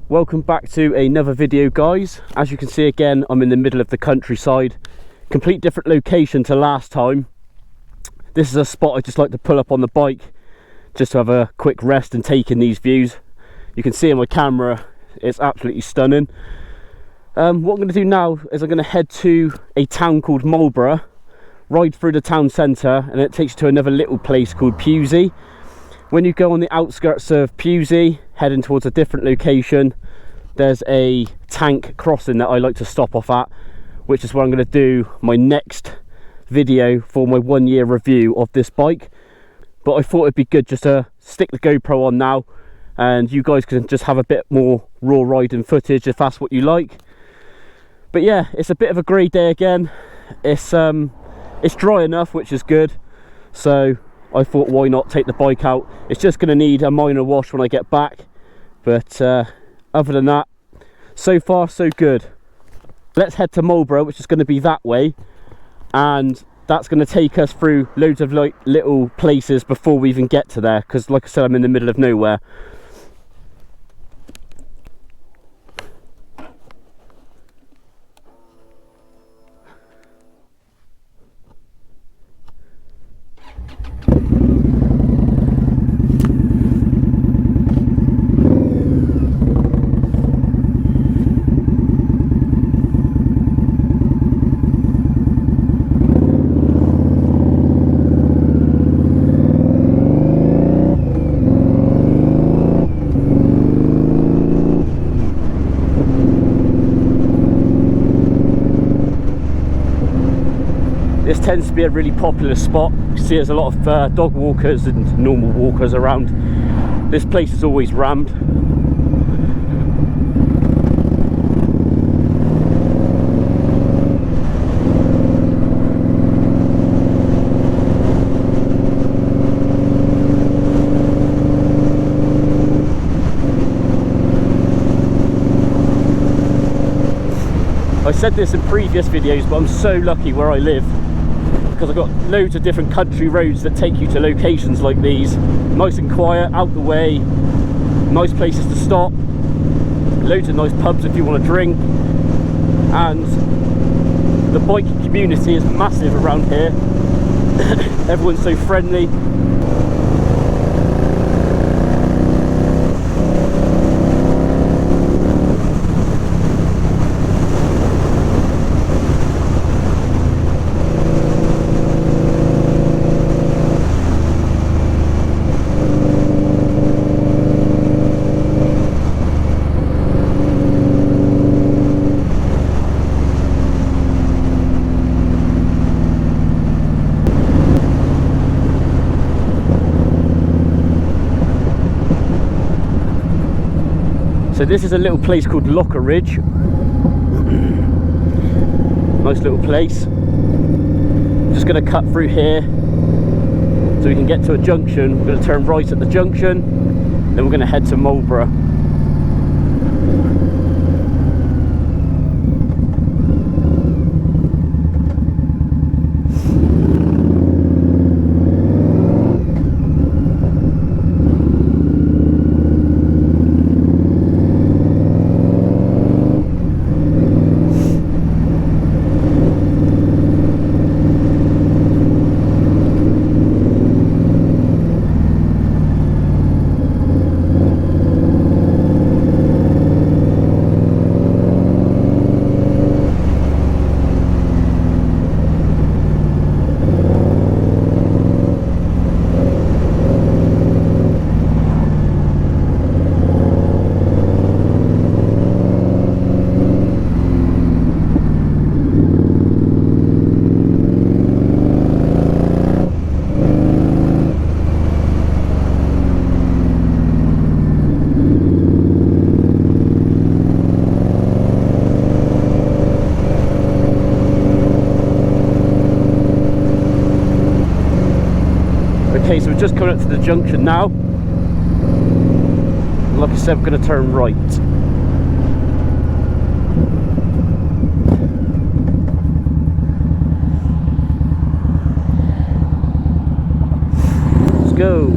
Welcome back to another video, guys. As you can see, again, I'm in the middle of the countryside. Complete different location to last time. This is a spot I just like to pull up on the bike just to have a quick rest and take in these views. You can see on my camera, it's absolutely stunning. What I'm going to do now is I'm going to head to a town called Mbra, ride through the town centre, and it takes you to another little place called Pewsey. When you go on the outskirts of Pewsey, heading towards a different location, there's a tank crossing that I like to stop off at, which is where I'm going to do my next video for my 1 year review of this bike. But I thought it'd be good just to stick the GoPro on now, and you guys can just have a bit more raw riding footage if that's what you like. But yeah, it's a bit of a grey day again. It's dry enough, which is good, so I thought, why not take the bike out? It's just going to need a minor wash when I get back, but other than that, so far so good. Let's head to Mbra, which is going to be that way, and that's going to take us through loads of like little places before we even get to there, because like I said, I'm in the middle of nowhere. This tends to be a really popular spot. You see there's a lot of dog walkers and normal walkers around. This place is always rammed. I said this in previous videos, but I'm so lucky where I live, because I've got loads of different country roads that take you to locations like these. Nice and quiet, out the way, nice places to stop, loads of nice pubs if you want to drink, and the bike community is massive around here. Everyone's so friendly. So this is a little place called Ridden. Nice little place. Just going to cut through here so we can get to a junction. We're going to turn right at the junction, then we're going to head to Mbra. Okay, so we're just coming up to the junction now. Like I said, we're going to turn right. Let's go.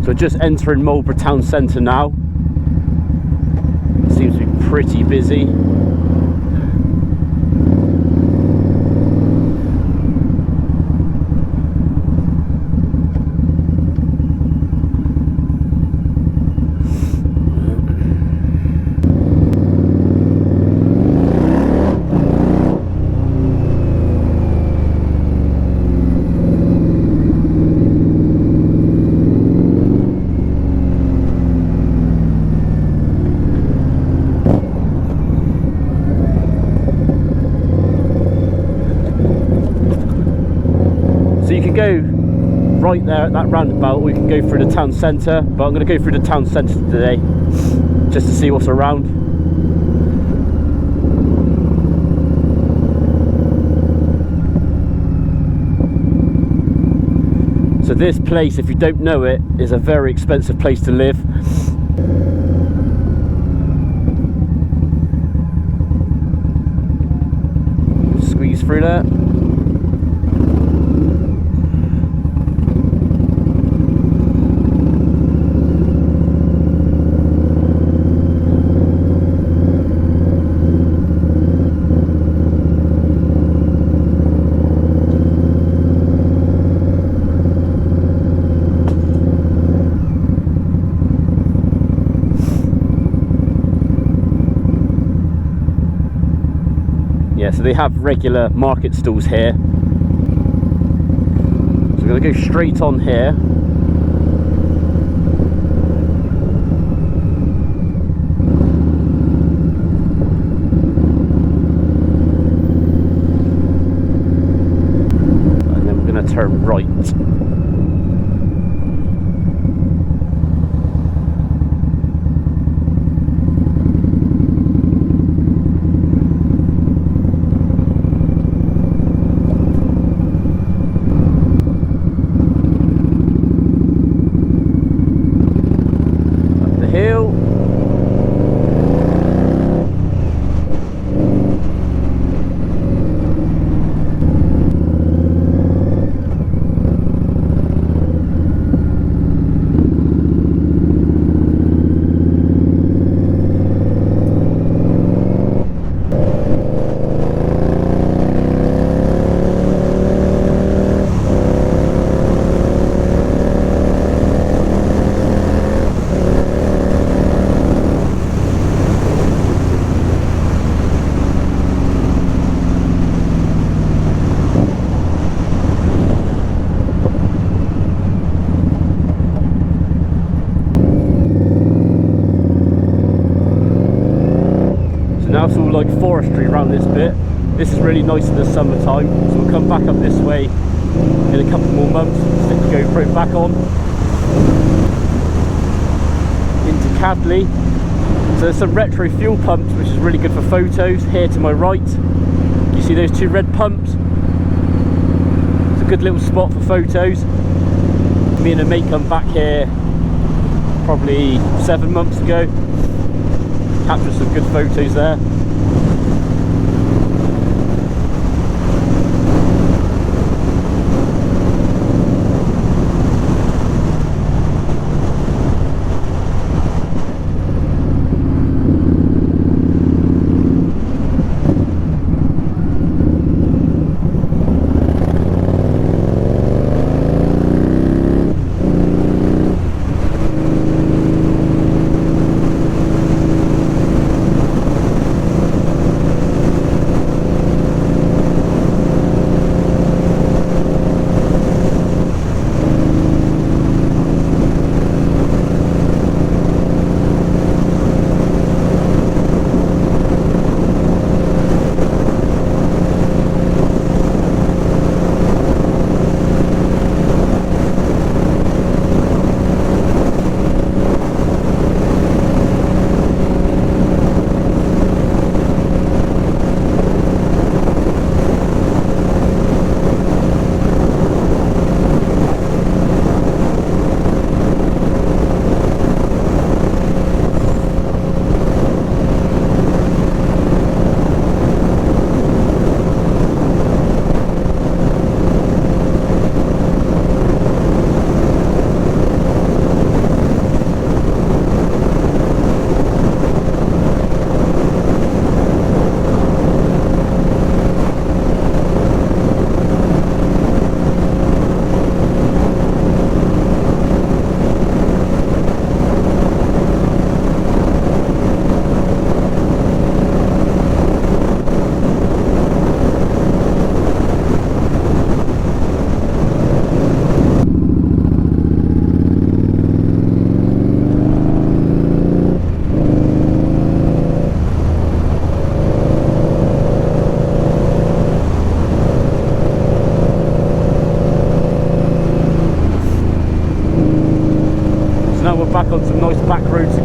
So just entering Mbra town centre now. Seems to be pretty busy. Go right there at that roundabout, we can go through the town centre, but I'm going to go through the town centre today just to see what's around. So this place, if you don't know it, is a very expensive place to live. Squeeze through there. So they have regular market stalls here. So we're going to go straight on here. And then we're going to turn right. Now it's all like forestry around this bit. This is really nice in the summertime, so we'll come back up this way in a couple more months, stick the GoPro back on. Into Cadley. So there's some retro fuel pumps, which is really good for photos. Here to my right, you see those two red pumps? It's a good little spot for photos. Me and a mate come back here probably 7 months ago. Captured some good photos there.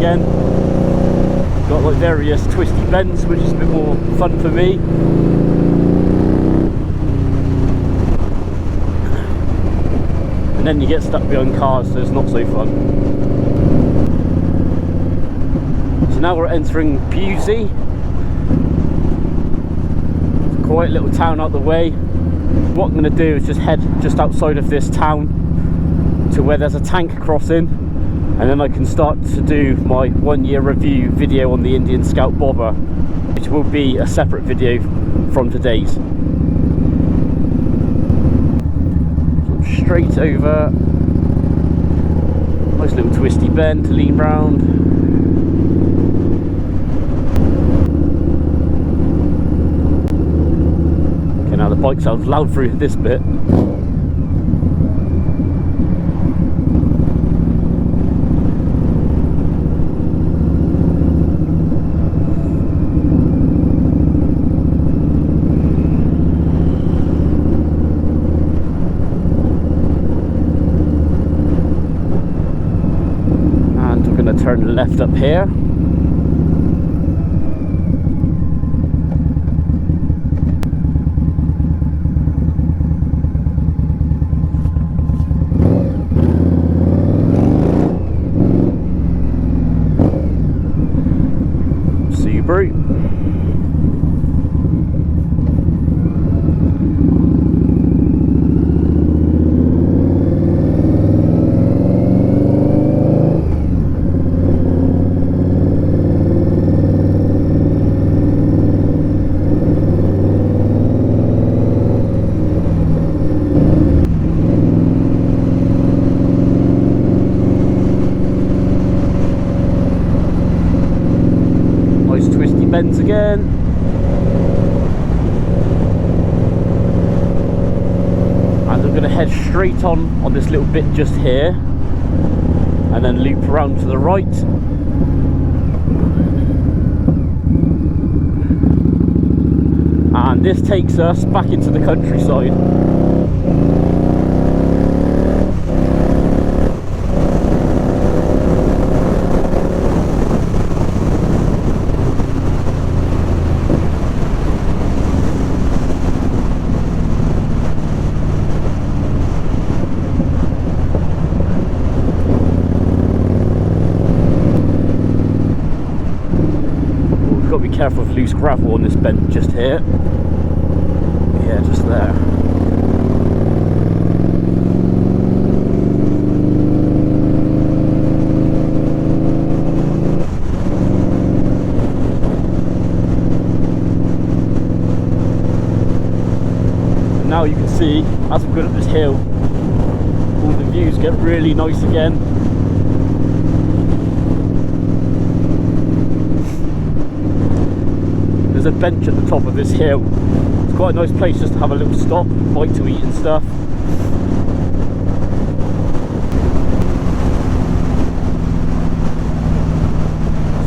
again. Got like various twisty bends, which is a bit more fun for me. And then you get stuck behind cars, so it's not so fun. So now we're entering Pewsey. It's a quiet little town out the way. What I'm going to do is just head just outside of this town to where there's a tank crossing, and then I can start to do my 1 year review video on the Indian Scout Bobber, which will be a separate video from today's. So straight over, nice little twisty bend to lean round. Okay, now the bike sounds loud through this bit. Turn left up here. Subaru. Bends again. And I'm going to head straight on this little bit just here, and then loop around to the right. And this takes us back into the countryside. Got to be careful of loose gravel on this bend just here. Yeah, just there. And now you can see, as we go up this hill, all the views get really nice again. There's a bench at the top of this hill. It's quite a nice place just to have a little stop, bite to eat and stuff.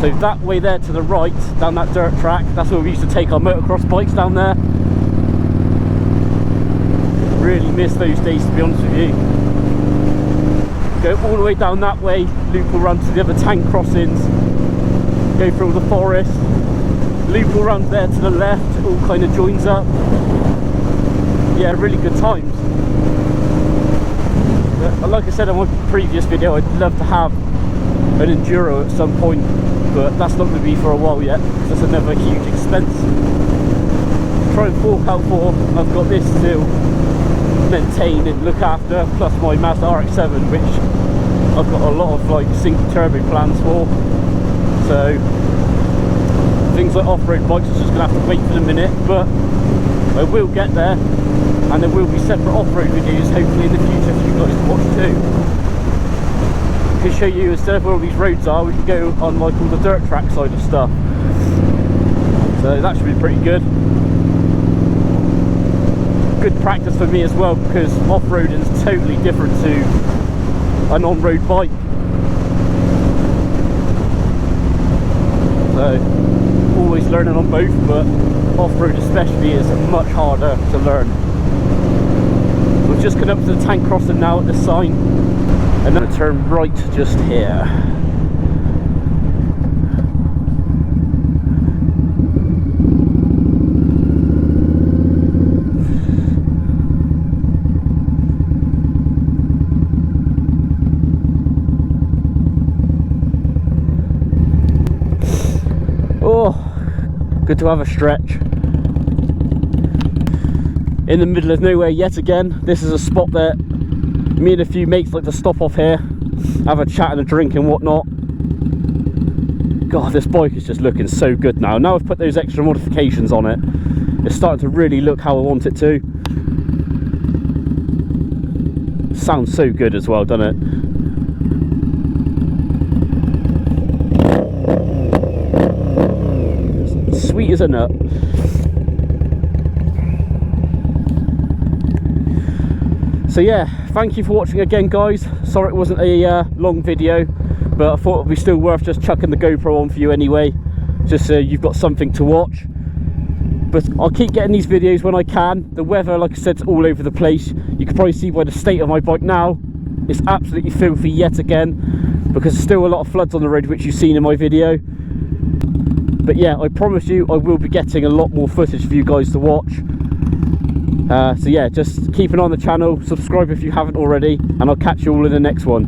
So that way there to the right, down that dirt track, that's where we used to take our motocross bikes down there. Really miss those days, to be honest with you. Go all the way down that way, loop around to the other tank crossings, go through all the forest, loop around there to the left, it all kind of joins up. Yeah, really good times. But like I said in my previous video, I'd love to have an enduro at some point, but that's not going to be for a while yet, because that's another huge expense to try and fork out for. I've got this to maintain and look after, plus my Mazda RX-7, which I've got a lot of like single turbo plans for. So things like off-road bikes is just going to have to wait for a minute, but I will get there, and there will be separate off-road videos hopefully in the future for you guys to watch too. I can show you, instead of where all these roads are, we can go on like all the dirt track side of stuff, so that should be pretty good. Good practice for me as well, because off-roading is totally different to an on-road bike. So always learning on both, but off-road especially is much harder to learn. We've just come up to the tank crossing now at this sign, and then turn right just here. Oh, good to have a stretch. In the middle of nowhere yet again. This is a spot that me and a few mates like to stop off here, have a chat and a drink and whatnot. God, this bike is just looking so good now. Now I've put those extra modifications on it, it's starting to really look how I want it to. Sounds so good as well, doesn't it? Sweet as a nut. So yeah, thank you for watching again, guys. Sorry it wasn't a long video, but I thought it'd be still worth just chucking the GoPro on for you anyway, just so you've got something to watch. But I'll keep getting these videos when I can. The weather, like I said, is all over the place. You can probably see by the state of my bike now, it's absolutely filthy yet again, because there's still a lot of floods on the road, which you've seen in my video. But yeah, I promise you I will be getting a lot more footage for you guys to watch. So yeah, just keep an eye on the channel, subscribe if you haven't already, and I'll catch you all in the next one.